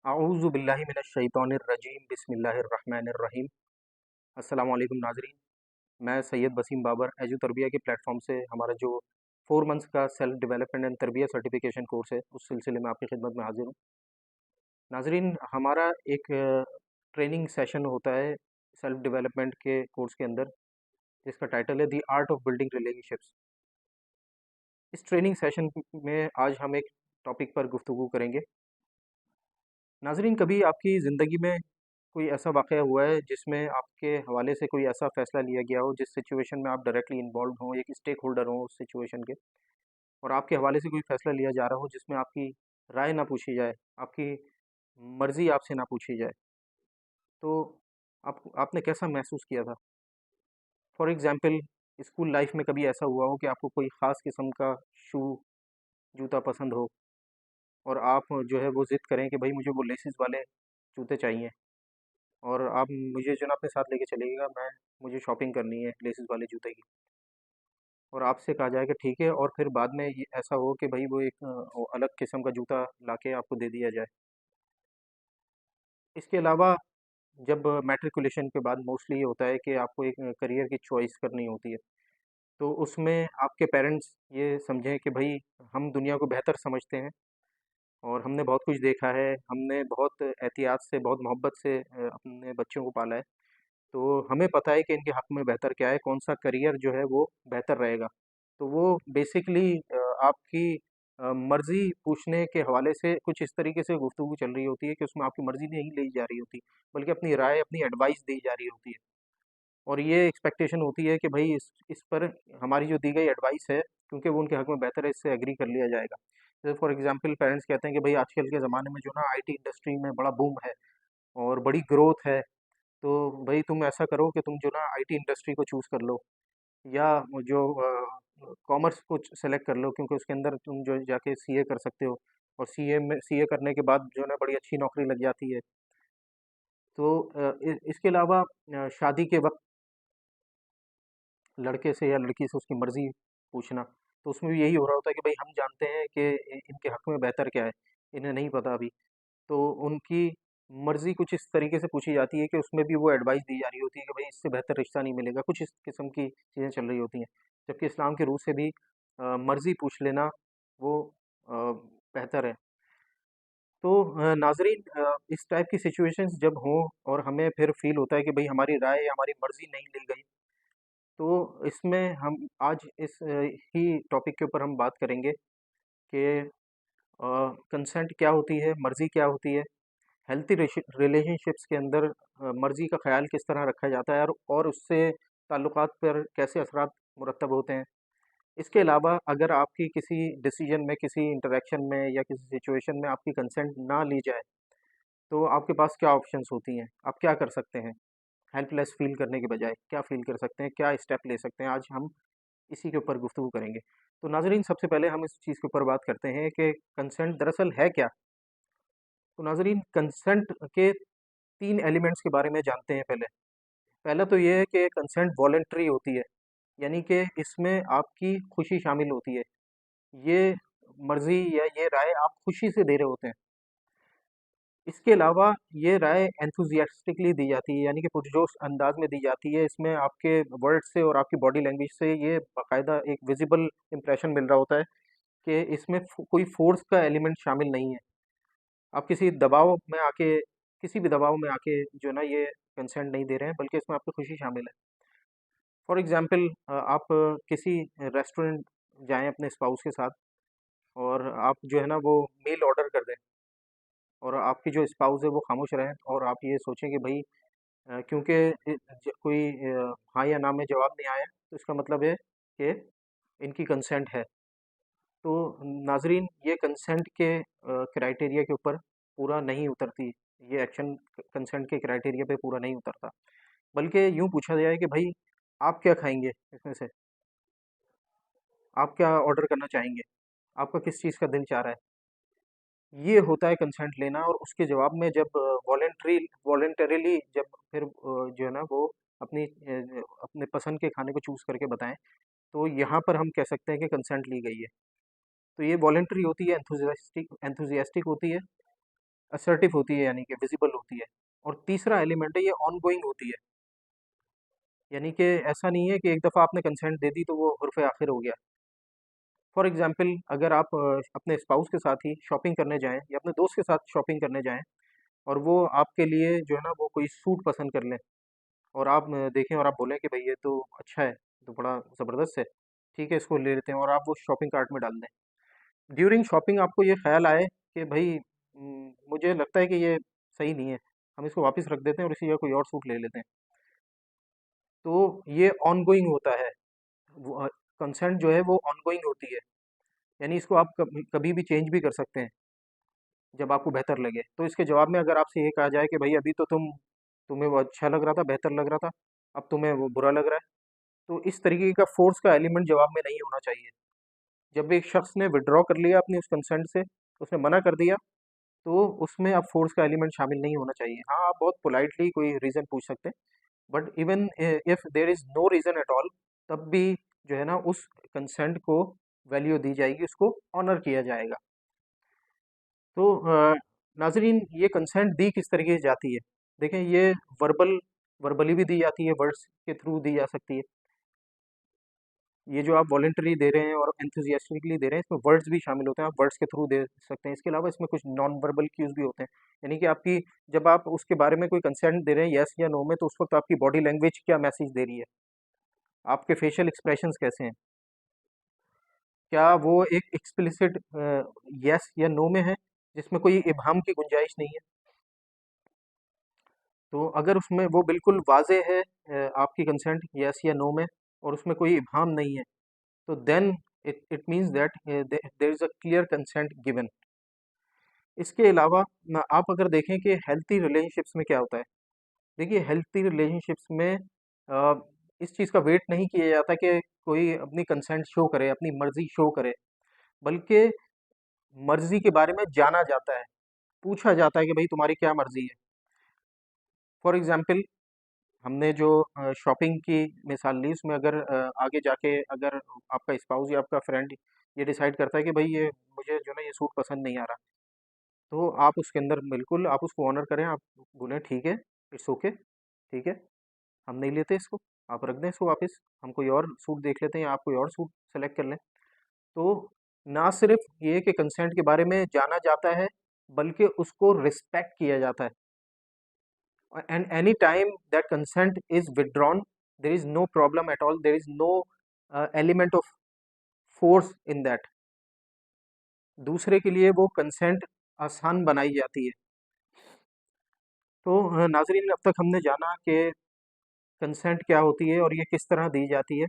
आऊज़ु बिल्लाहि मिनश शैतानिर रजीम बिस्मिल्लाहिर रहमानिर रहीम। अस्सलाम वालेकुम नाज़रीन। मैं सैयद वसीम बाबर एजू तरबिया के प्लेटफॉर्म से हमारा जो 4 मंथ्स का सेल्फ डेवलपमेंट एंड तरबिया सर्टिफिकेशन कोर्स है, उस सिलसिले में आपकी खिदमत में हाज़िर हूँ। नाज़रीन, हमारा एक ट्रेनिंग सेशन होता है सेल्फ डेवलपमेंट के कोर्स के अंदर, जिसका टाइटल है the art of building relationships. इस ट्रेनिंग सेशन में आज हम एक टॉपिक पर गुफ्तगू करेंगे। नाज़रीन, कभी आपकी ज़िंदगी में कोई ऐसा वाक़या हुआ है जिसमें आपके हवाले से कोई ऐसा फ़ैसला लिया गया हो जिस सिचुएशन में आप डायरेक्टली इन्वॉल्व्ड हों, एक स्टेक होल्डर हों उस सिचुएशन के, और आपके हवाले से कोई फ़ैसला लिया जा रहा हो जिसमें आपकी राय ना पूछी जाए, आपकी मर्ज़ी आपसे ना पूछी जाए, तो आपने कैसा महसूस किया था? फॉर एग्ज़ाम्पल, स्कूल लाइफ़ में कभी ऐसा हुआ हो कि आपको कोई ख़ास किस्म का शू, जूता पसंद हो और आप जो है वो ज़िद करें कि भई मुझे वो लेसिस वाले जूते चाहिए, और आप मुझे जो है ना अपने साथ लेके चलिएगा, मुझे शॉपिंग करनी है लेसिस वाले जूते की, और आपसे कहा जाए कि ठीक है, और फिर बाद में ये ऐसा हो कि भई वो एक वो अलग किस्म का जूता लाके आपको दे दिया जाए। इसके अलावा जब मैट्रिकुलेशन के बाद मोस्टली ये होता है कि आपको एक करियर की चॉइस करनी होती है, तो उसमें आपके पेरेंट्स ये समझें कि भई हम दुनिया को बेहतर समझते हैं और हमने बहुत कुछ देखा है, हमने बहुत एहतियात से, बहुत मोहब्बत से अपने बच्चों को पाला है। तो हमें पता है कि इनके हक़ में बेहतर क्या है, कौन-सा करियर जो है वो बेहतर रहेगा। तो वो बेसिकली आपकी मर्ज़ी पूछने के हवाले से कुछ इस तरीके से गुफ्तगू चल रही होती है कि उसमें आपकी मर्ज़ी नहीं ली जा रही होती, बल्कि अपनी राय, अपनी एडवाइस दी जा रही होती है। और ये एक्सपेक्टेशन होती है कि भई इस पर हमारी जो दी गई एडवाइस है, क्योंकि वो उनके हक़ में बेहतर है, इससे एग्री कर लिया जाएगा। जैसे फॉर एग्ज़ाम्पल पेरेंट्स कहते हैं कि भई आजकल के ज़माने में जो ना आईटी इंडस्ट्री में बड़ा बूम है और बड़ी ग्रोथ है, तो भई तुम ऐसा करो कि तुम जो ना आईटी इंडस्ट्री को चूज़ कर लो, या जो कॉमर्स को सेलेक्ट कर लो, क्योंकि उसके अंदर तुम जो जाके सीए कर सकते हो, और सीए करने के बाद जो है ना बड़ी अच्छी नौकरी लग जाती है। तो इसके अलावा शादी के वक़्त लड़के से या लड़की से उसकी मर्ज़ी पूछना, तो उसमें भी यही हो रहा होता है कि भई हम जानते हैं कि इनके हक़ में बेहतर क्या है, इन्हें नहीं पता अभी। तो उनकी मर्ज़ी कुछ इस तरीके से पूछी जाती है कि उसमें भी वो एडवाइस दी जा रही होती है कि भई इससे बेहतर रिश्ता नहीं मिलेगा, कुछ इस किस्म की चीज़ें चल रही होती हैं। जबकि इस्लाम के रूह से भी मर्ज़ी पूछ लेना वो बेहतर है। तो नाज़रीन, इस टाइप की सिचुएशंस जब हों और हमें फिर फ़ील होता है कि भई हमारी राय या हमारी मर्ज़ी नहीं ली गई, तो इसमें हम आज इस ही टॉपिक के ऊपर हम बात करेंगे कि कंसेंट क्या होती है, मर्ज़ी क्या होती है, हेल्थी रिलेशनशिप्स के अंदर मर्ज़ी का ख़्याल किस तरह रखा जाता है, और उससे ताल्लुकात पर कैसे असरात मुरतब होते हैं। इसके अलावा अगर आपकी किसी डिसीजन में, किसी इंटरैक्शन में या किसी सिचुएशन में आपकी कंसेंट ना ली जाए, तो आपके पास क्या ऑप्शंस होती हैं? आप क्या कर सकते हैं? हेल्पलेस फ़ील करने के बजाय क्या फ़ील कर सकते हैं? क्या स्टेप ले सकते हैं? आज हम इसी के ऊपर गुफ्तगू करेंगे। तो नाज़रीन, सबसे पहले हम इस चीज़ के ऊपर बात करते हैं कि कंसेंट दरअसल है क्या? तो नाज़रीन, कंसेंट के 3 एलिमेंट्स के बारे में जानते हैं पहले। पहला तो ये है कि कंसेंट वॉलंटरी होती है, यानी कि इसमें आपकी खुशी शामिल होती है। ये मर्ज़ी या ये राय आप खुशी से दे रहे होते हैं। इसके अलावा ये राय एंथुसियास्टिकली दी जाती है, यानी कि पुरजोश अंदाज़ में दी जाती है। इसमें आपके वर्ड से और आपकी बॉडी लैंग्वेज से ये बाकायदा एक विज़िबल इम्प्रेशन मिल रहा होता है कि इसमें कोई फ़ोर्स का एलिमेंट शामिल नहीं है। आप किसी भी दबाव में आके जो है ना ये कंसेंट नहीं दे रहे हैं, बल्कि इसमें आपकी खुशी शामिल है। फॉर एग्ज़ाम्पल, आप किसी रेस्टोरेंट जाएँ अपने स्पाउस के साथ, और आप जो है ना वो मील ऑर्डर कर दें, और आपकी जो स्पाउस है वो खामोश रहें, और आप ये सोचें कि भई क्योंकि कोई हाँ या ना में जवाब नहीं आया, तो इसका मतलब है कि इनकी कंसेंट है। तो नाज़रीन, ये कंसेंट के क्राइटेरिया के ऊपर पूरा नहीं उतरती, ये एक्शन कंसेंट के क्राइटेरिया पे पूरा नहीं उतरता। बल्कि यूँ पूछा जाए कि भई आप क्या खाएँगे इसमें से? आप क्या ऑर्डर करना चाहेंगे? आपका किस चीज़ का दिल चाह रहा है? ये होता है कंसेंट लेना, और उसके जवाब में जब वॉलंटरीली जब फिर जो है ना वो अपने पसंद के खाने को चूज़ करके बताएँ, तो यहाँ पर हम कह सकते हैं कि कंसेंट ली गई है। तो ये वॉलंटरी होती है, एंथुसियास्टिक एंथुसियास्टिक होती है, असर्टिव होती है, यानी कि विजिबल होती है। और तीसरा एलिमेंट है, ये ऑनगोइंग होती है, यानी कि ऐसा नहीं है कि एक दफ़ा आपने कंसेंट दे दी तो वो हुर्फ़ आखिर हो गया। फॉर एग्जांपल, अगर आप अपने स्पाउस के साथ ही शॉपिंग करने जाएं या अपने दोस्त के साथ शॉपिंग करने जाएं, और वो आपके लिए जो है ना वो कोई सूट पसंद कर लें, और आप देखें और आप बोलें कि भाई ये तो अच्छा है, तो बड़ा ज़बरदस्त है, ठीक है इसको ले लेते हैं, और आप वो शॉपिंग कार्ट में डाल दें। ड्यूरिंग शॉपिंग आपको ये ख्याल आए कि भाई मुझे लगता है कि ये सही नहीं है, हम इसको वापस रख देते हैं और इसी जगह कोई और सूट ले लेते हैं, तो ये ऑनगोइंग होता है। वो कंसेंट जो है वो ऑनगोइंग होती है, यानी इसको आप कभी कभी भी चेंज भी कर सकते हैं जब आपको बेहतर लगे। तो इसके जवाब में अगर आपसे ये कहा जाए कि भाई अभी तो तुम्हें वो अच्छा लग रहा था, बेहतर लग रहा था, अब तुम्हें वो बुरा लग रहा है, तो इस तरीके का फोर्स का एलिमेंट जवाब में नहीं होना चाहिए। जब भी एक शख्स ने विड्रॉ कर लिया अपनी उस कंसेंट से, उसने मना कर दिया, तो उसमें अब फोर्स का एलिमेंट शामिल नहीं होना चाहिए। हाँ, आप बहुत पोलाइटली कोई रीज़न पूछ सकते हैं, but even if there is no reason at all, तब भी जो है ना उस कंसेंट को वैल्यू दी जाएगी, उसको ऑनर किया जाएगा। तो नाज़रीन, ये कंसेंट दी किस तरीके से जाती है? देखें, ये वर्बली भी दी जाती है, वर्ड्स के थ्रू दी जा सकती है। ये जो आप वॉलंटरी दे रहे हैं और एंथुसियास्टिकली दे रहे हैं, इसमें वर्ड्स भी शामिल होते हैं, आप वर्ड्स के थ्रू दे सकते हैं। इसके अलावा इसमें कुछ नॉन वर्बल क्यूज़ भी होते हैं, यानी कि आपकी, जब आप उसके बारे में कोई कंसेंट दे रहे हैं येस या नो में, तो उस वक्त आपकी बॉडी लैंग्वेज क्या मैसेज दे रही है, आपके फेशियल एक्सप्रेशंस कैसे हैं, क्या वो एक एक्सप्लिसिट येस या नो में है जिसमें कोई इबहम की गुंजाइश नहीं है। तो अगर उसमें वो बिल्कुल वाज़ेह है आपकी कंसेंट येस या नो में, और उसमें कोई इबहम नहीं है, तो then it means that there is a clear consent given. इसके अलावा आप अगर देखें कि हेल्थी रिलेशनशिप्स में क्या होता है। देखिए, हेल्थी रिलेशनशिप्स में अ, इस चीज़ का वेट नहीं किया जाता कि कोई अपनी कंसेंट शो करे, अपनी मर्ज़ी शो करे, बल्कि मर्ज़ी के बारे में जाना जाता है, पूछा जाता है कि भाई तुम्हारी क्या मर्ज़ी है। फॉर एग्ज़ाम्पल, हमने जो शॉपिंग की मिसाल ली, उसमें अगर आगे जाके अगर आपका स्पाउस या आपका फ्रेंड ये डिसाइड करता है कि भाई ये मुझे जो ना ये सूट पसंद नहीं आ रहा, तो आप उसके अंदर बिल्कुल आप उसको ऑनर करें, आप बोलें ठीक है, इट्स ओके, ठीक है, हम नहीं लेते इसको, आप रख दें इसको वापस, हम कोई और सूट देख लेते हैं या आप कोई और सूट सेलेक्ट कर लें। तो ना सिर्फ ये कि कंसेंट के बारे में जाना जाता है, बल्कि उसको रिस्पेक्ट किया जाता है। And any time that consent is withdrawn, there is no problem at all, there is no element of force in that। दूसरे के लिए वो कंसेंट आसान बनाई जाती है। तो नाजरीन, अब तक हमने जाना कि कंसेंट क्या होती है और ये किस तरह दी जाती है।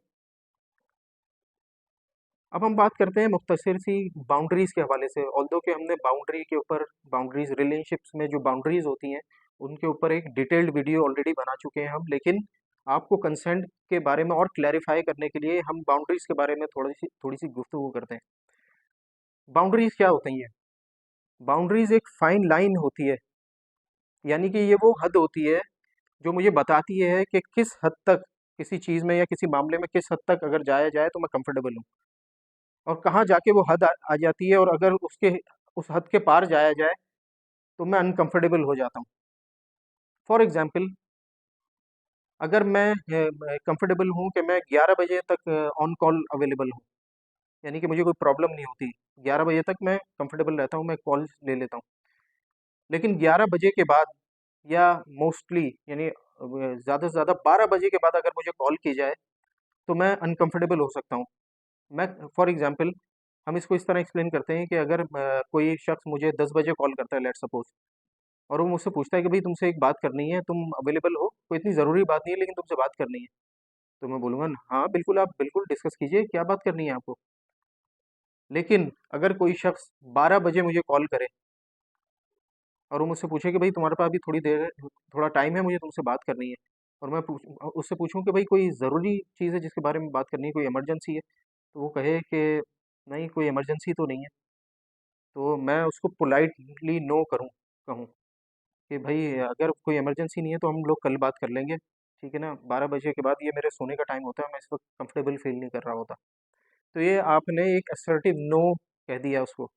अब हम बात करते हैं मुख्तसर सी बाउंड्रीज़ के हवाले से। ऑल्दो कि हमने बाउंड्री के ऊपर, बाउंड्रीज़ रिलेशनशिप्स में जो बाउंड्रीज़ होती हैं, उनके ऊपर एक डिटेल्ड वीडियो ऑलरेडी बना चुके हैं हम, लेकिन आपको कंसेंट के बारे में और क्लैरिफाई करने के लिए हम बाउंड्रीज़ के बारे में थोड़ी सी गुफ्तगू करते हैं। बाउंड्रीज़ क्या होती हैं? बाउंड्रीज़ एक फाइन लाइन होती है, यानी कि ये वो हद होती है जो मुझे बताती है कि किस हद तक किसी चीज़ में या किसी मामले में किस हद तक अगर जाया जाए तो मैं कंफर्टेबल हूँ, और कहाँ जाके वो हद आ जाती है, और अगर उस हद के पार जाया जाए तो मैं अनकंफर्टेबल हो जाता हूँ। फॉर एग्जांपल, अगर मैं कंफर्टेबल हूँ कि मैं 11 बजे तक ऑन कॉल अवेलेबल हूँ, यानी कि मुझे कोई प्रॉब्लम नहीं होती, 11 बजे तक मैं कंफर्टेबल रहता हूँ, मैं कॉल ले लेता हूँ। लेकिन 11 बजे के बाद, या मोस्टली यानी ज़्यादा से ज़्यादा 12 बजे के बाद अगर मुझे कॉल की जाए तो मैं अनकंफर्टेबल हो सकता हूँ। मैं, फॉर एग्जांपल, हम इसको इस तरह एक्सप्लेन करते हैं कि अगर कोई शख्स मुझे 10 बजे कॉल करता है, लेट्स सपोज, और वो मुझसे पूछता है कि भाई तुमसे एक बात करनी है, तुम अवेलेबल हो, कोई इतनी ज़रूरी बात नहीं है लेकिन तुमसे बात करनी है, तो मैं बोलूँगा हाँ बिल्कुल, आप बिल्कुल डिस्कस कीजिए, क्या बात करनी है आपको। लेकिन अगर कोई शख्स 12 बजे मुझे कॉल करे और वो मुझसे पूछे कि भाई तुम्हारे पास अभी थोड़ा टाइम है, मुझे तुमसे बात करनी है, और मैं उससे पूछूं कि भाई कोई ज़रूरी चीज़ है जिसके बारे में बात करनी है, कोई इमरजेंसी है, तो वो कहे कि नहीं, कोई इमरजेंसी तो नहीं है, तो मैं उसको पोलाइटली नो कहूँ कि भाई अगर कोई इमरजेंसी नहीं है तो हम लोग कल बात कर लेंगे, ठीक है ना, 12 बजे के बाद ये मेरे सोने का टाइम होता है, मैं इस वक्त कंफर्टेबल फील नहीं कर रहा होता। तो ये आपने एक असर्टिव नो कह दिया उसको,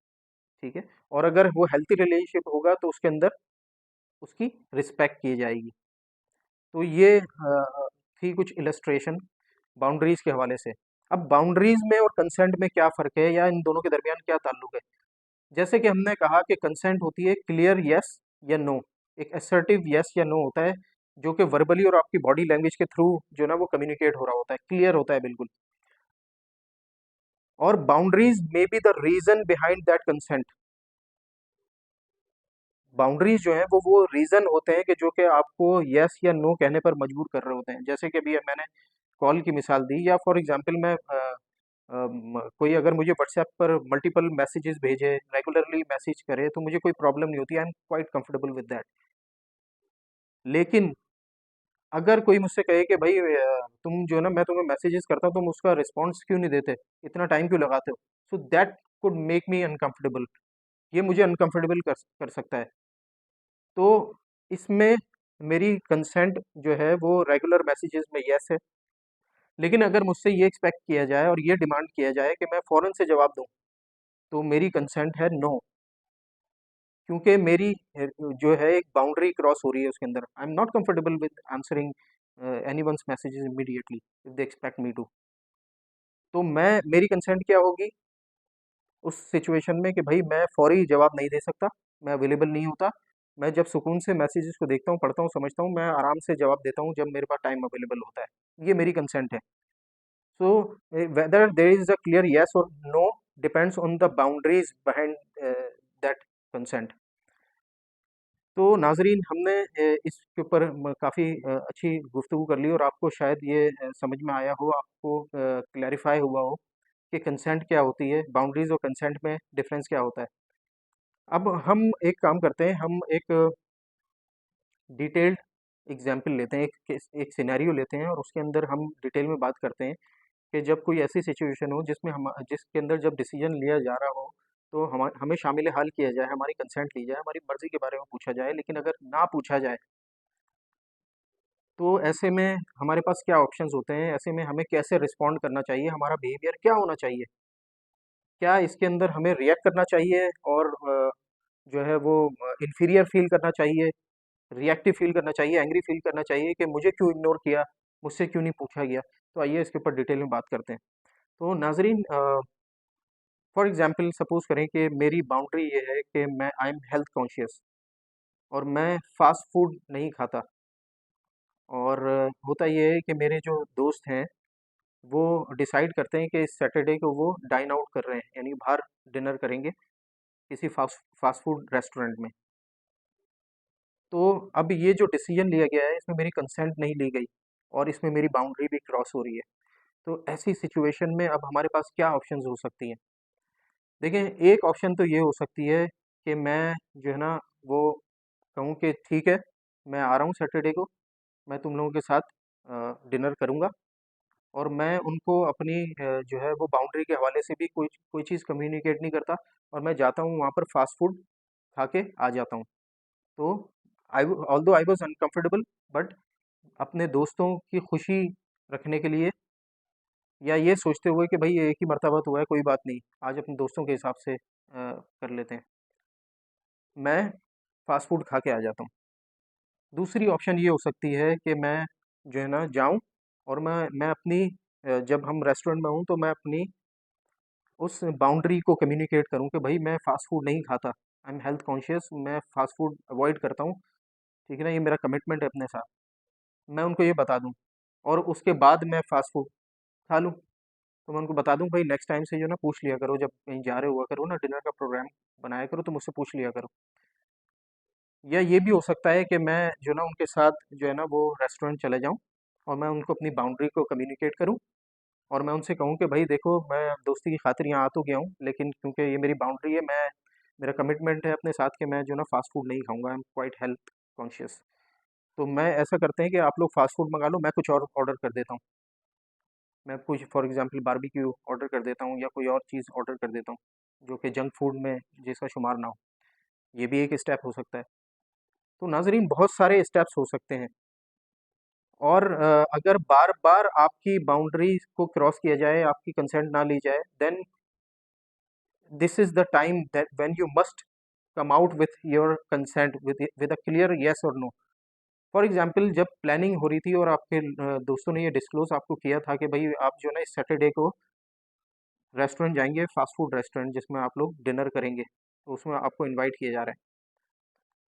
ठीक है? और अगर वो हेल्थी रिलेशनशिप होगा तो उसके अंदर उसकी रिस्पेक्ट की जाएगी। तो ये थी कुछ इलस्ट्रेशन बाउंड्रीज के हवाले से। अब बाउंड्रीज में और कंसेंट में क्या फ़र्क है या इन दोनों के दरमियान क्या ताल्लुक है? जैसे कि हमने कहा कि कंसेंट होती है क्लियर यस या नो, एक असर्टिव यस या नो होता है, जो कि वर्बली और आपकी बॉडी लैंग्वेज के थ्रू जो ना वो कम्युनिकेट हो रहा होता है, क्लियर होता है बिल्कुल। और boundaries may be the reason behind that consent. Boundaries जो है वो रीजन होते हैं कि जो कि आपको यस या नो कहने पर मजबूर कर रहे होते हैं। जैसे कि अभी मैंने कॉल की मिसाल दी, या फॉर एग्जांपल मैं कोई अगर मुझे व्हाट्सएप पर मल्टीपल मैसेजेस भेजे, रेगुलरली मैसेज करे, तो मुझे कोई प्रॉब्लम नहीं होती, I am quite comfortable with that. लेकिन अगर कोई मुझसे कहे कि भाई तुम जो है ना, मैं तुम्हें मैसेजेस करता हूँ, तुम उसका रिस्पॉन्स क्यों नहीं देते, इतना टाइम क्यों लगाते हो, so that could make me uncomfortable. ये मुझे अनकंफर्टेबल कर सकता है। तो इसमें मेरी कंसेंट जो है वो रेगुलर मैसेजेस में यस है। लेकिन अगर मुझसे ये एक्सपेक्ट किया जाए और ये डिमांड किया जाए कि मैं फ़ौरन से जवाब दूँ, तो मेरी कंसेंट है नो। क्योंकि मेरी जो है एक बाउंड्री क्रॉस हो रही है उसके अंदर। I am not comfortable with answering anyone's messages immediately if they expect me to. तो मैं मेरी कंसेंट क्या होगी उस सिचुएशन में कि भाई मैं फौरी जवाब नहीं दे सकता, मैं अवेलेबल नहीं होता। मैं जब सुकून से मैसेजेस को देखता हूँ, पढ़ता हूँ, समझता हूँ, मैं आराम से जवाब देता हूँ जब मेरे पास टाइम अवेलेबल होता है। ये मेरी कंसेंट है। So whether there is a clear yes और no depends on the boundaries behind that consent. तो नाजरीन, हमने इसके ऊपर काफ़ी अच्छी गुफ्तगू कर ली, और आपको शायद ये समझ में आया हो, आपको क्लैरिफाई हुआ हो कि कंसेंट क्या होती है, बाउंड्रीज और कंसेंट में डिफरेंस क्या होता है। अब हम एक काम करते हैं, हम एक डिटेल्ड एग्जाम्पल लेते हैं, एक सिनेरियो लेते हैं, और उसके अंदर हम डिटेल में बात करते हैं कि जब कोई ऐसी सिचुएशन हो जिसमें हम जिसके अंदर जब डिसीजन लिया जा रहा हो, तो हमें शामिल हाल किया जाए, हमारी कंसेंट ली जाए, हमारी मर्ज़ी के बारे में पूछा जाए। लेकिन अगर ना पूछा जाए, तो ऐसे में हमारे पास क्या ऑप्शंस होते हैं, ऐसे में हमें कैसे रिस्पॉन्ड करना चाहिए, हमारा बिहेवियर क्या होना चाहिए? क्या इसके अंदर हमें रिएक्ट करना चाहिए और जो है वो इन्फीरियर फील करना चाहिए, रिएक्टिव फील करना चाहिए, एंग्री फील करना चाहिए कि मुझे क्यों इग्नोर किया, मुझसे क्यों नहीं पूछा गया? तो आइए इसके ऊपर डिटेल में बात करते हैं। तो नाज़रीन, फॉर एग्ज़ाम्पल सपोज़ करें कि मेरी बाउंड्री ये है कि मैं आई एम हेल्थ कॉन्शियस और मैं फ़ास्ट फूड नहीं खाता। और होता ये है कि मेरे जो दोस्त हैं, वो डिसाइड करते हैं कि इस सैटरडे को वो डाइन आउट कर रहे हैं, यानी बाहर डिनर करेंगे किसी फ़ास्ट फूड रेस्टोरेंट में। तो अब ये जो डिसीजन लिया गया है, इसमें मेरी कंसेंट नहीं ली गई, और इसमें मेरी बाउंड्री भी क्रॉस हो रही है। तो ऐसी सिचुएशन में अब हमारे पास क्या ऑप्शंस हो सकती हैं? देखें, एक ऑप्शन तो ये हो सकती है कि मैं जो है ना वो कहूँ कि ठीक है, मैं आ रहा हूँ सैटरडे को, मैं तुम लोगों के साथ डिनर करूँगा, और मैं उनको अपनी जो है वो बाउंड्री के हवाले से भी कोई कोई चीज़ कम्युनिकेट नहीं करता, और मैं जाता हूँ वहाँ पर फास्ट फूड खा के आ जाता हूँ। तो although I was uncomfortable, but अपने दोस्तों की खुशी रखने के लिए, या ये सोचते हुए कि भाई ये एक ही मर्तबा तो हुआ है, कोई बात नहीं, आज अपने दोस्तों के हिसाब से कर लेते हैं, मैं फास्ट फूड खा के आ जाता हूँ। दूसरी ऑप्शन ये हो सकती है कि मैं जो है ना जाऊँ, और मैं अपनी जब हम रेस्टोरेंट में हूँ, तो मैं अपनी उस बाउंड्री को कम्युनिकेट करूँ कि भाई मैं फ़ास्ट फूड नहीं खाता, आई एम हेल्थ कॉन्शियस, मैं फ़ास्ट फूड अवॉइड करता हूँ, ठीक है ना? ये मेरा कमिटमेंट है अपने साथ। मैं उनको ये बता दूँ, और उसके बाद मैं फ़ास्ट फूड खा लूँ। तो मैं उनको बता दूँ, भाई नेक्स्ट टाइम से जो है ना पूछ लिया करो, जब कहीं जा रहे हुआ करो ना, डिनर का प्रोग्राम बनाया करो, तो मुझसे पूछ लिया करो। या ये भी हो सकता है कि मैं जो है ना उनके साथ जो है ना वो रेस्टोरेंट चले जाऊँ, और मैं उनको अपनी बाउंड्री को कम्युनिकेट करूँ, और मैं उनसे कहूँ कि भाई देखो, मैं दोस्ती की खातिर यहाँ आ तो गया हूँ, लेकिन क्योंकि ये मेरी बाउंड्री है, मैं मेरा कमिटमेंट है अपने साथ कि मैं जो है ना फास्ट फूड नहीं खाऊंगा, I am quite health conscious. तो मैं ऐसा करते हैं कि आप लोग फास्ट फूड मंगा लो, मैं कुछ और ऑर्डर कर देता हूँ। मैं कुछ फॉर एग्जांपल बारबेक्यू ऑर्डर कर देता हूँ, या कोई और चीज़ ऑर्डर कर देता हूँ जो कि जंक फूड में जिसका शुमार ना हो। ये भी एक स्टेप हो सकता है। तो नाजरीन, बहुत सारे स्टेप्स हो सकते हैं। और अगर बार बार आपकी बाउंड्री को क्रॉस किया जाए, आपकी कंसेंट ना ली जाए, then this is the time that when you must come out with your consent with a clear yes or no. For example जब प्लानिंग हो रही थी और आपके दोस्तों ने ये डिस्क्लोज आपको किया था कि भाई आप जो है ना इस सैटरडे को रेस्टोरेंट जाएंगे, फास्ट फूड रेस्टोरेंट जिसमें आप लोग डिनर करेंगे, तो उसमें आपको इनवाइट किया जा रहा है,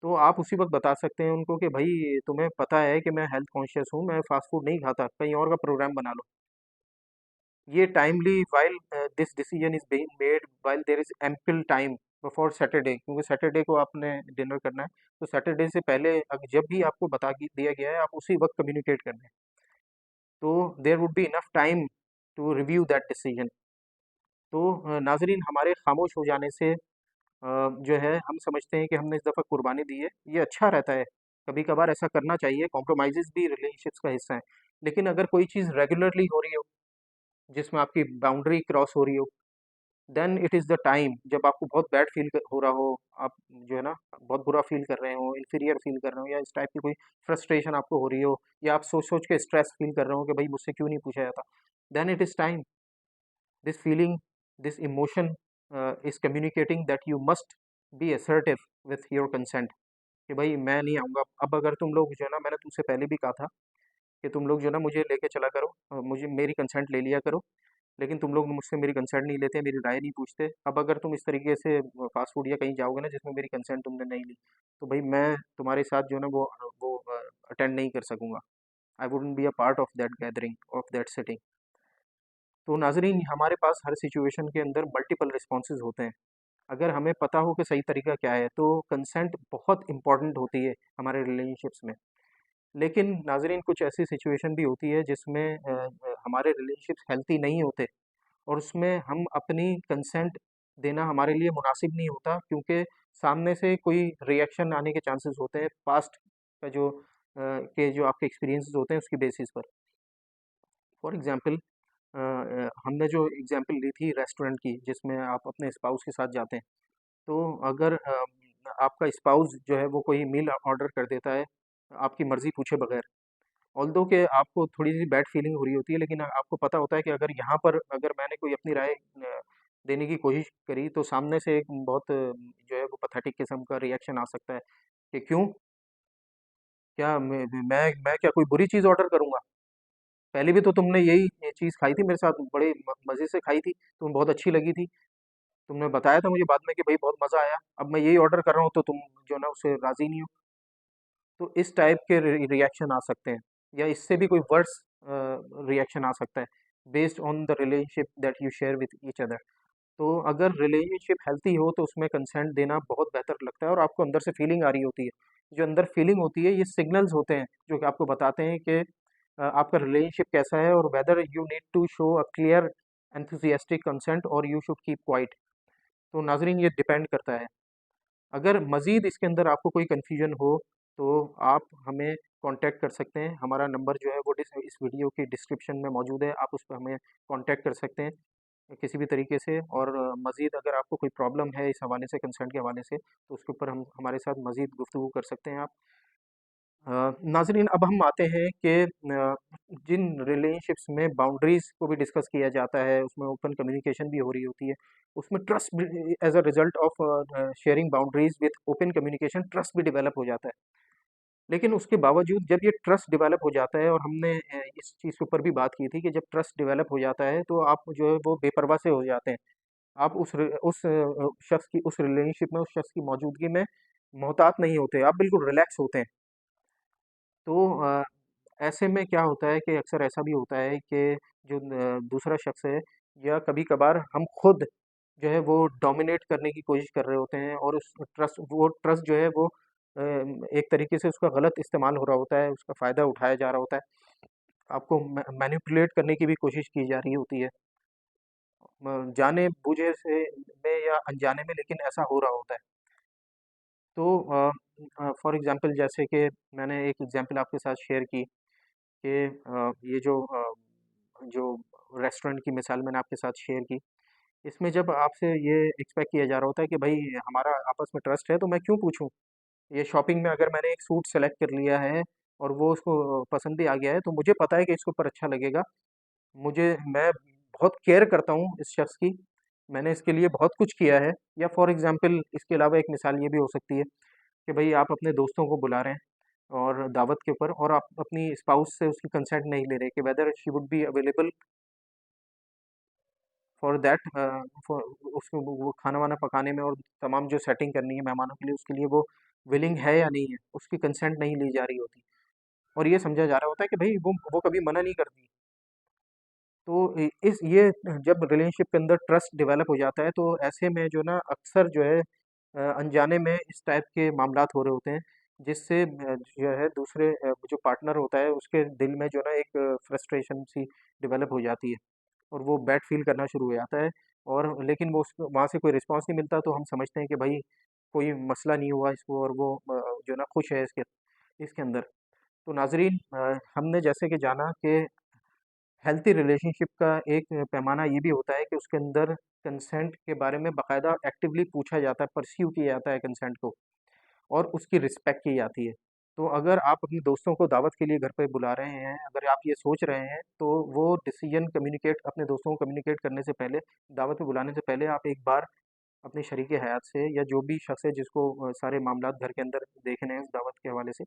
तो आप उसी वक्त बता सकते हैं उनको कि भाई तुम्हें पता है कि मैं हेल्थ कॉन्शियस हूँ, मैं फास्ट फूड नहीं खाता, कहीं और का प्रोग्राम बना लो। ये timely while this decision is being made while there is ample time before Saturday, क्योंकि सैटरडे को आपने डिनर करना है, तो सैटरडे से पहले जब भी आपको दिया गया है आप उसी वक्त कम्युनिकेट करना है, तो there would be enough time to review that decision. तो नाजरीन, हमारे खामोश हो जाने से जो है हम समझते हैं कि हमने इस दफ़ा कुर्बानी दी है, ये अच्छा रहता है, कभी कभार ऐसा करना चाहिए, कॉम्प्रोमाइज़ेज़ भी रिलेशनशिप्स का हिस्सा है। लेकिन अगर कोई चीज़ रेगुलरली हो रही हो, जिसमें आपकी बाउंड्री क्रॉस हो रही हो, then it is the time, जब आपको बहुत बैड फील हो रहा हो, आप जो है ना बहुत बुरा फील कर रहे हो, इन्फीरियर फील कर रहे हो, या इस टाइप की कोई फ्रस्ट्रेशन आपको हो रही हो, या आप सोच सोच के स्ट्रेस फील कर रहे हो कि भाई मुझसे क्यों नहीं पूछा जाता, then it is time, this feeling, this emotion is communicating that you must be assertive with your consent, कि भाई मैं नहीं आऊँगा। अब अगर तुम लोग जो है ना, मैंने तुमसे पहले भी कहा था कि तुम लोग जो है ना मुझे लेके चला करो, मुझे मेरी कंसेंट ले लिया करो, लेकिन तुम लोग मुझसे मेरी कंसेंट नहीं लेते, मेरी राय नहीं पूछते। अब अगर तुम इस तरीके से फास्ट फूड या कहीं जाओगे ना जिसमें मेरी कंसेंट तुमने नहीं ली, तो भाई मैं तुम्हारे साथ जो है ना वो अटेंड नहीं कर सकूँगा। I wouldn't be a part of that gathering, of that sitting. तो नाज़रीन, हमारे पास हर सिचुएशन के अंदर मल्टीपल रिस्पॉन्सेज होते हैं। अगर हमें पता हो कि सही तरीका क्या है, तो कंसेंट बहुत इंपॉर्टेंट होती है हमारे रिलेशनशिप्स में। लेकिन नाज़रीन, कुछ ऐसी सिचुएशन भी होती है जिसमें हमारे रिलेशनशिप्स हेल्थी नहीं होते, और उसमें हम अपनी कंसेंट देना हमारे लिए मुनासिब नहीं होता, क्योंकि सामने से कोई रिएक्शन आने के चांसेस होते हैं पास्ट का जो आपके एक्सपीरियंसेस होते हैं उसकी बेसिस पर। फॉर एग्जांपल, हमने जो एग्जांपल ली थी रेस्टोरेंट की जिसमें आप अपने स्पाउस के साथ जाते हैं, तो अगर आपका स्पाउस जो है वो कोई मील ऑर्डर कर देता है आपकी मर्ज़ी पूछे बगैर, ऑल्दो कि आपको थोड़ी-सी बैड फीलिंग हो रही होती है, लेकिन आपको पता होता है कि अगर यहाँ पर अगर मैंने कोई अपनी राय देने की कोशिश करी, तो सामने से एक बहुत जो है वो पैथेटिक किस्म का रिएक्शन आ सकता है कि क्यों? क्या मैं क्या कोई बुरी चीज़ ऑर्डर करूँगा? पहले भी तो तुमने यही ये चीज़ खाई थी मेरे साथ, बड़े म मज़े से खाई थी, तुम्हें बहुत अच्छी लगी थी। तुमने बताया था मुझे बाद में कि भई बहुत मज़ा आया, अब मैं यही ऑर्डर कर रहा हूँ तो तुम जो है ना उससे राज़ी नहीं हो। तो इस टाइप के रिएक्शन आ सकते हैं, या इससे भी कोई वर्स रिएक्शन आ सकता है based on the relationship that you share with each other. तो अगर रिलेशनशिप हेल्थी हो तो उसमें कंसेंट देना बहुत बेहतर लगता है, और आपको अंदर से फीलिंग आ रही होती है, जो अंदर फीलिंग होती है ये सिग्नल्स होते हैं जो कि आपको बताते हैं कि आपका रिलेशनशिप कैसा है, और whether you need to show a clear enthusiastic consent और यू शुड कीप क्वाइट। तो नाजरीन, ये डिपेंड करता है। अगर मज़ीद इसके अंदर आपको कोई कन्फ्यूजन हो, तो आप हमें कांटेक्ट कर सकते हैं, हमारा नंबर जो है वो इस वीडियो की डिस्क्रिप्शन में मौजूद है, आप उस पर हमें कांटेक्ट कर सकते हैं किसी भी तरीके से। और मज़ीद अगर आपको कोई प्रॉब्लम है इस हवाले से, कंसर्न के हवाले से, तो उसके ऊपर हम हमारे साथ मज़ीद गुफ्तगू कर सकते हैं आप। नाज़रीन, अब हम आते हैं कि जिन रिलेशनशिप्स में बाउंड्रीज़ को भी डिस्कस किया जाता है, उसमें ओपन कम्युनिकेशन भी हो रही होती है, उसमें ट्रस्ट भी as a result of sharing boundaries with open communication trust भी डेवलप हो जाता है। लेकिन उसके बावजूद जब ये ट्रस्ट डेवलप हो जाता है, और हमने इस चीज़ के ऊपर भी बात की थी कि जब ट्रस्ट डेवलप हो जाता है तो आप जो है वो बेपरवाह से हो जाते हैं। आप उस शख्स की, उस रिलेशनशिप में उस शख्स की मौजूदगी में मोहतात नहीं होते, आप बिल्कुल रिलैक्स होते हैं। तो ऐसे में क्या होता है कि अक्सर ऐसा भी होता है कि जो दूसरा शख्स है, या कभी-कभार हम खुद जो है वो डोमिनेट करने की कोशिश कर रहे होते हैं, और वो ट्रस्ट जो है वो एक तरीके से उसका गलत इस्तेमाल हो रहा होता है, उसका फ़ायदा उठाया जा रहा होता है। आपको मैनिपुलेट करने की भी कोशिश की जा रही होती है। जाने-बूझे से में या अनजाने में, लेकिन ऐसा हो रहा होता है। तो फॉर एग्ज़ाम्पल, जैसे कि मैंने एक एग्ज़ाम्पल आपके साथ शेयर की कि ये जो रेस्टोरेंट की मिसाल मैंने आपके साथ शेयर की, इसमें जब आपसे ये एक्सपेक्ट किया जा रहा होता है कि भाई हमारा आपस में ट्रस्ट है, तो मैं क्यों पूछूं? ये शॉपिंग में अगर मैंने एक सूट सेलेक्ट कर लिया है और वो उसको पसंद भी आ गया है, तो मुझे पता है कि इसके ऊपर अच्छा लगेगा। मैं बहुत केयर करता हूँ इस शख्स की, मैंने इसके लिए बहुत कुछ किया है। या फॉर एग्ज़ाम्पल इसके अलावा एक मिसाल ये भी हो सकती है कि भई आप अपने दोस्तों को बुला रहे हैं और दावत के ऊपर, और आप अपनी स्पाउस से उसकी कंसेंट नहीं ले रहे कि whether she would be available for that, for उसको वो खाना-वाना पकाने में और तमाम जो सेटिंग करनी है मेहमानों के लिए, उसके लिए वो विलिंग है या नहीं है, उसकी कंसेंट नहीं ली जा रही होती। और ये समझा जा रहा होता है कि भई वो कभी मना नहीं करती। तो इस ये जब रिलेशनशिप के अंदर ट्रस्ट डेवलप हो जाता है, तो ऐसे में जो ना अक्सर जो है अनजाने में इस टाइप के मामलात हो रहे होते हैं, जिससे जो है दूसरे जो पार्टनर होता है उसके दिल में जो ना एक फ्रस्ट्रेशन सी डेवलप हो जाती है, और वो बैड फील करना शुरू हो जाता है। और लेकिन वो उसको वहाँ से कोई रिस्पॉन्स नहीं मिलता, तो हम समझते हैं कि भाई कोई मसला नहीं हुआ इसको, और वो जो ना खुश है इसके इसके अंदर। तो नाज़रीन, हमने जैसे कि जाना कि हेल्थी रिलेशनशिप का एक पैमाना ये भी होता है कि उसके अंदर कंसेंट के बारे में बाकायदा एक्टिवली पूछा जाता है, परस्यू किया जाता है कंसेंट को, और उसकी रिस्पेक्ट की जाती है। तो अगर आप अपने दोस्तों को दावत के लिए घर पे बुला रहे हैं, अगर आप ये सोच रहे हैं, तो वो डिसीजन कम्युनिकेट अपने दोस्तों को कम्युनिकेट करने से पहले, दावत में बुलाने से पहले आप एक बार अपने शरीक हयात से, या जो भी शख्स है जिसको सारे मामलात घर के अंदर देखने हैं उस दावत के हवाले से,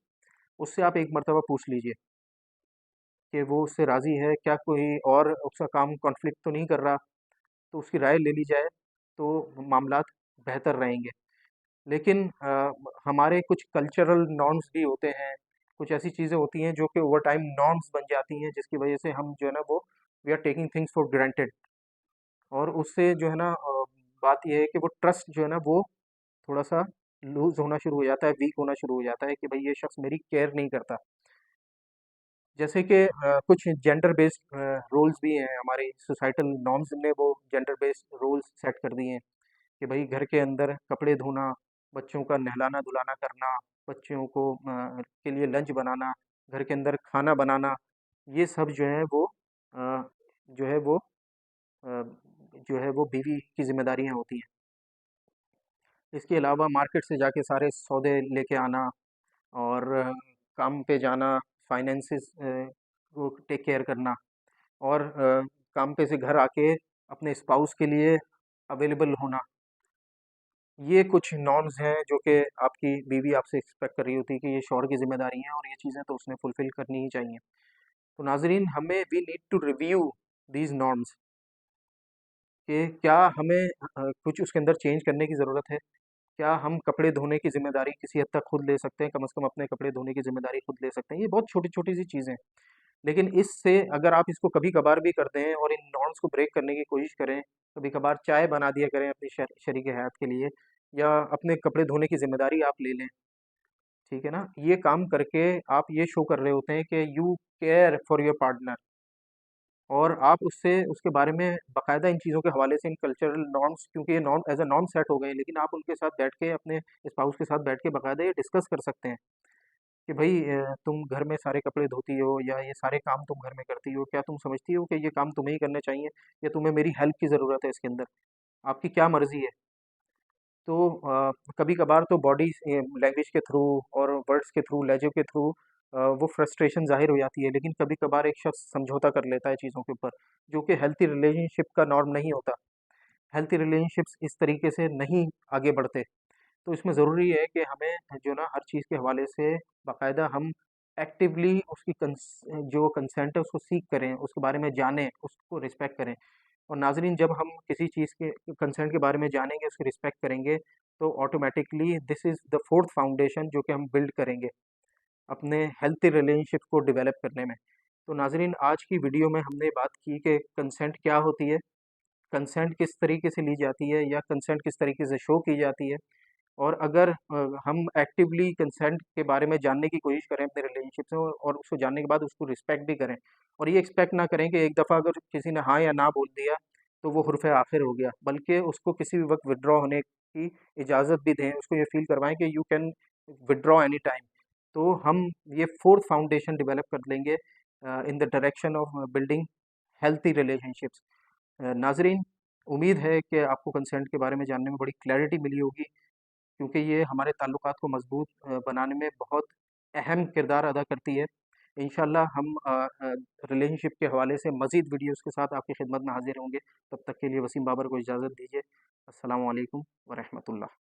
उससे आप एक मर्तबा पूछ लीजिए कि वो उससे राज़ी है, क्या कोई और उसका काम कॉन्फ्लिक्ट तो नहीं कर रहा, तो उसकी राय ले ली जाए, तो मामलात बेहतर रहेंगे। लेकिन हमारे कुछ कल्चरल नॉर्म्स भी होते हैं, कुछ ऐसी चीज़ें होती हैं जो कि ओवर टाइम नॉर्म्स बन जाती हैं, जिसकी वजह से हम जो है ना वो we are taking things for granted, और उससे जो है ना बात ये है कि वो ट्रस्ट जो है ना वो थोड़ा-सा लूज़ होना शुरू हो जाता है, वीक होना शुरू हो जाता है कि भई ये शख्स मेरी केयर नहीं करता। जैसे कि कुछ जेंडर बेस्ड रोल्स भी हैं, हमारे सोसाइटल नॉर्म्स ने वो जेंडर बेस्ड रोल्स सेट कर दिए हैं कि भाई घर के अंदर कपड़े धोना, बच्चों का नहलाना-धुलाना करना, बच्चों को के लिए लंच बनाना, घर के अंदर खाना बनाना, ये सब अ, जो है वो अ, वो बीवी की ज़िम्मेदारियाँ होती हैं। इसके अलावा मार्केट से जाके सारे सौदे लेके आना, और काम पे जाना, फाइनेंसेस को टेक केयर करना, और काम पे से घर आके अपने स्पाउस के लिए अवेलेबल होना। ये कुछ नॉर्म्स हैं जो कि आपकी बीवी आपसे एक्सपेक्ट कर रही होती है कि ये शौहर की ज़िम्मेदारी है, और ये चीज़ें तो उसने फुलफ़िल करनी ही चाहिए। तो नाज़रीन, हमें we need to review these norms कि क्या हमें कुछ उसके अंदर चेंज करने की ज़रूरत है? क्या हम कपड़े धोने की ज़िम्मेदारी किसी हद तक खुद ले सकते हैं? कम से कम अपने कपड़े धोने की ज़िम्मेदारी खुद ले सकते हैं। ये बहुत छोटी-छोटी सी चीज़ें हैं। लेकिन इससे अगर आप इसको कभी-कभार भी करते हैं और इन नॉर्म्स को ब्रेक करने की कोशिश करें, कभी-कभार चाय बना दिया करें अपनी शरीके हयात के लिए, या अपने कपड़े धोने की ज़िम्मेदारी आप ले लें, ठीक है ना? ये काम करके आप ये शो कर रहे होते हैं कि you care for your partner, और आप उससे उसके बारे में बाकायदा इन चीज़ों के हवाले से, इन कल्चरल नॉर्म्स, क्योंकि ये norm as a norm set हो गए हैं, लेकिन आप उनके साथ बैठ के, अपने स्पाउस के साथ बैठ के बाकायदा ये डिस्कस कर सकते हैं कि भई तुम घर में सारे कपड़े धोती हो, या ये सारे काम तुम घर में करती हो, क्या तुम समझती हो कि ये काम तुम्हें ही करने चाहिए, या तुम्हें मेरी हेल्प की ज़रूरत है इसके अंदर? आपकी क्या मर्ज़ी है? तो कभी-कभार तो बॉडी लैंग्वेज के थ्रू और वर्ड्स के थ्रू, लहजे के थ्रू वो फ्रस्ट्रेशन ज़ाहिर हो जाती है, लेकिन कभी-कभार एक शख्स समझौता कर लेता है चीज़ों के ऊपर, जो कि हेल्थी रिलेशनशिप का नॉर्म नहीं होता। हेल्थी रिलेशनशिप्स इस तरीके से नहीं आगे बढ़ते। तो इसमें ज़रूरी है कि हमें जो ना हर चीज़ के हवाले से बाकायदा हम एक्टिवली उसकी जो कंसेंट है उसको सीक करें, उसके बारे में जानें, उसको रिस्पेक्ट करें। और नाज़रीन, जब हम किसी चीज़ के कंसेंट के बारे में जानेंगे, उसकी रिस्पेक्ट करेंगे, तो automatically this is the fourth foundation जो कि हम बिल्ड करेंगे अपने हेल्थी रिलेशनशिप को डेवलप करने में। तो नाज़रीन, आज की वीडियो में हमने बात की कि कंसेंट क्या होती है, कंसेंट किस तरीके से ली जाती है, या कंसेंट किस तरीके से शो की जाती है, और अगर हम एक्टिवली कंसेंट के बारे में जानने की कोशिश करें अपने रिलेशनशिप से, और उसको जानने के बाद उसको रिस्पेक्ट भी करें, और ये एक्सपेक्ट ना करें कि एक दफ़ा अगर किसी ने हाँ या ना बोल दिया तो वो हुर्फ़ आखिर हो गया, बल्कि उसको किसी भी वक्त विदड्रॉ होने की इजाज़त भी दें, उसको ये फील करवाएं कि you can withdraw any time. तो हम ये फोर्थ फाउंडेशन डेवलप कर लेंगे in the direction of building healthy relationships. नाजरीन, उम्मीद है कि आपको कंसेंट के बारे में जानने में बड़ी क्लैरिटी मिली होगी, क्योंकि ये हमारे ताल्लुकात को मज़बूत बनाने में बहुत अहम किरदार अदा करती है। इंशाल्लाह हम रिलेशनशिप के हवाले से मज़ीद वीडियोज़ के साथ आपकी खिदमत में हाज़िर होंगे। तब तक के लिए वसीम बाबर को इजाज़त दीजिए। अस्सलामु अलैकुम व रहमतुल्लाह।